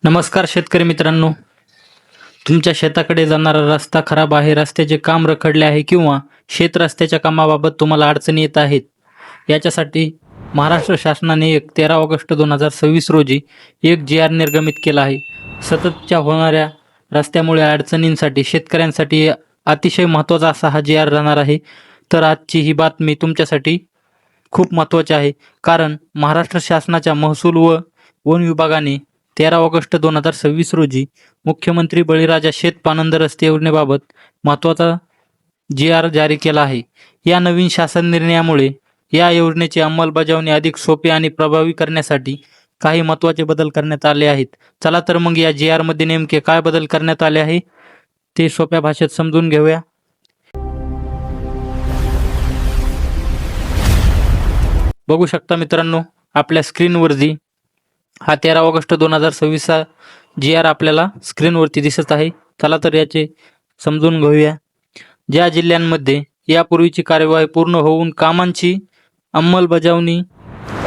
नमस्कार शेतकरी मित्रांनो, तुमच्या शेताकडे जाणारा रस्ता खराब आहे, रस्त्याचे काम रखडले आहे किंवा शेत रस्त्याच्या कामाबाबत तुम्हाला अडचणी येत आहेत. याच्यासाठी महाराष्ट्र शासनाने 13 ऑगस्ट 2026 रोजी एक GR निर्गमित केला आहे. सततच्या होणाऱ्या रस्त्यामुळे अडचणींसाठी शेतकऱ्यांसाठी अतिशय महत्त्वाचा असा हा GR राहणार आहे. तर आजची ही बातमी तुमच्यासाठी खूप महत्त्वाची आहे, कारण महाराष्ट्र शासनाच्या महसूल व वन विभागाने 13 ऑगस्ट 2026 रोजी मुख्यमंत्री बळीराजा शेत पानंद रस्ते योजनेबाबत महत्त्वाचा GR जारी केला आहे. या नवीन शासन निर्णयामुळे या योजनेची अंमलबजावणी अधिक सोपी आणि प्रभावी करण्यासाठी काही महत्त्वाचे बदल करण्यात आले आहेत. चला तर मग या GR मध्ये नेमके काय बदल करण्यात आले आहे ते सोप्या भाषेत समजून घेऊया. बघू शकता मित्रांनो, आपल्या स्क्रीनवरती हा 13 ऑगस्ट 2026 चा GR आपल्याला स्क्रीनवरती दिसत आहे. चला तर याचे समजून घेऊया. ज्या जिल्ह्यांमध्ये यापूर्वीची कार्यवाही पूर्ण होऊन कामांची अंमलबजावणी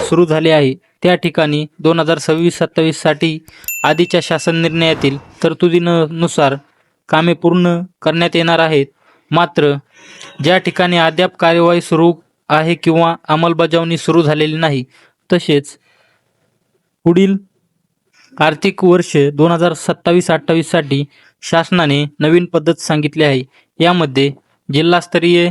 सुरू झाली आहे त्या ठिकाणी 2026-27 साठी आधीच्या शासन निर्णयातील तरतुदीनुसार कामे पूर्ण करण्यात येणार आहेत. मात्र ज्या ठिकाणी अद्याप कार्यवाही सुरू आहे किंवा अंमलबजावणी सुरू झालेली नाही, तसेच पुढील आर्थिक वर्ष 2027-28 साठी शासनाने नवीन पद्धत सांगितली आहे. यामध्ये जिल्हास्तरीय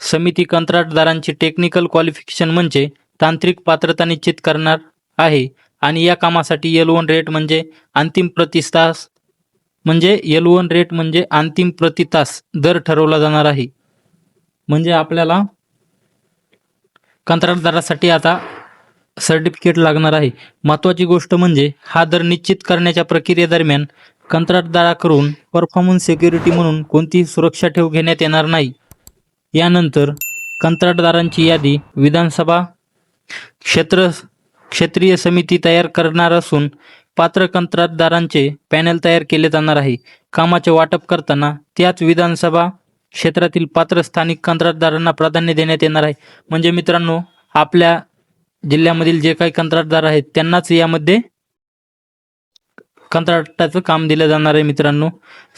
समिती कंत्राटदारांची टेक्निकल क्वालिफिकेशन म्हणजे तांत्रिक पात्रता निश्चित करणार आहे आणि या कामासाठी L1 रेट म्हणजे अंतिम प्रति तास दर ठरवला जाणार आहे. म्हणजे आपल्याला कंत्राटदारासाठी आता सर्टिफिकेट लागणार आहे. महत्त्वाची गोष्ट म्हणजे हा दर निश्चित करण्याच्या प्रक्रियेदरम्यान कंत्राटदाराकडून परफॉर्मन्स सिक्युरिटी म्हणून कोणतीही सुरक्षा ठेव घेण्यात येणार नाही. यानंतर कंत्राटदारांची यादी विधानसभा क्षेत्रीय समिती तयार करणार असून पात्र कंत्राटदारांचे पॅनल तयार केले जाणार आहे. कामाचे वाटप करताना त्याच विधानसभा क्षेत्रातील पात्र स्थानिक कंत्राटदारांना प्राधान्य देण्यात येणार आहे. म्हणजे मित्रांनो, आपल्या जिल्ह्यामधील जे काही कंत्राटदार आहेत त्यांनाच यामध्ये कंत्राटाचं काम दिलं जाणार आहे. मित्रांनो,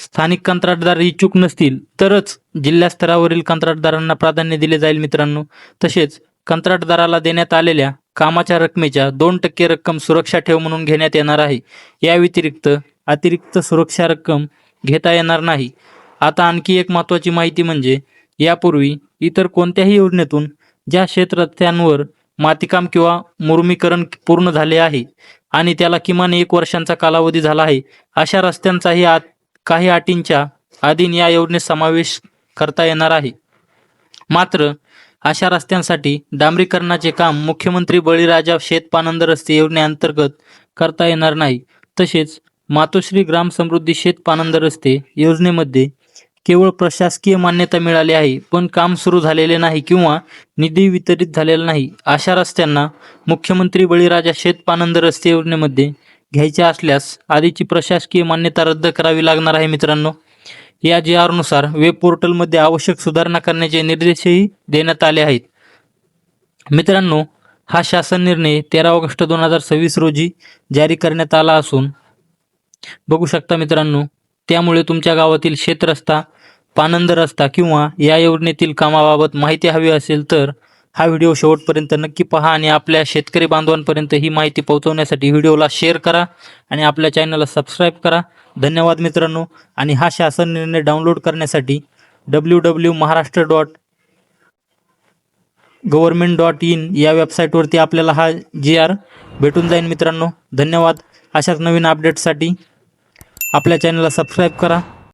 स्थानिक कंत्राटदार इच्छुक नसतील तरच जिल्हा स्तरावरील कंत्राटदारांना प्राधान्य दिले जाईल. मित्रांनो, तसेच कंत्राटदाराला देण्यात आलेल्या कामाच्या रकमेच्या 2% रक्कम सुरक्षा ठेव म्हणून घेण्यात येणार आहे. या व्यतिरिक्त अतिरिक्त सुरक्षा रक्कम घेता येणार नाही. आता आणखी एक महत्त्वाची माहिती म्हणजे यापूर्वी इतर कोणत्याही योजनेतून ज्या शेतरस्त्यांवर मातीकाम किंवा मुरमीकरण पूर्ण झाले आहे आणि त्याला किमान 1 वर्षांचा कालावधी झाला आहे, अशा रस्त्यांचाही काही अटींच्या अधीन या योजनेत समावेश करता येणार आहे. मात्र अशा रस्त्यांसाठी डांबरीकरणाचे काम मुख्यमंत्री बळीराजा शेत पानंद रस्ते योजनेअंतर्गत करता येणार नाही. तसेच मातोश्री ग्राम समृद्धी शेत पानंद रस्ते योजनेमध्ये केवळ प्रशासकीय मान्यता मिळाली आहे पण काम सुरू झालेले नाही किंवा निधी वितरित झालेला नाही, अशा रस्त्यांना मुख्यमंत्री बळीराजा शेत पानंद रस्ते योजनेमध्ये घ्यायचे असल्यास आधीची प्रशासकीय मान्यता रद्द करावी लागणार आहे. मित्रांनो, या GR नुसार वेब पोर्टलमध्ये आवश्यक सुधारणा करण्याचे निर्देशही देण्यात आले आहेत. मित्रांनो, हा शासन निर्णय 13 ऑगस्ट 2026 रोजी जारी करण्यात आला असून बघू शकता मित्रांनो, त्यामुळे तुमच्या गावातील शेतरस्ता, पानंद रस्ता किंवा या योजनेतील कामाबाबत माहिती हवी असेल तर हा व्हिडिओ शेवटपर्यंत नक्की पहा आणि आपल्या शेतकरी बांधवांपर्यंत ही माहिती पोहोचवण्यासाठी व्हिडिओला शेअर करा आणि आपल्या चॅनलला सबस्क्राईब करा. धन्यवाद मित्रांनो. आणि हा शासन निर्णय डाउनलोड करण्यासाठी www.maharashtra.government.in या वेबसाईटवरती आपल्याला हा GR भेटून जाईल. मित्रांनो, धन्यवाद. अशाच नवीन अपडेटसाठी आपल्या चॅनलला सबस्क्राईब करा.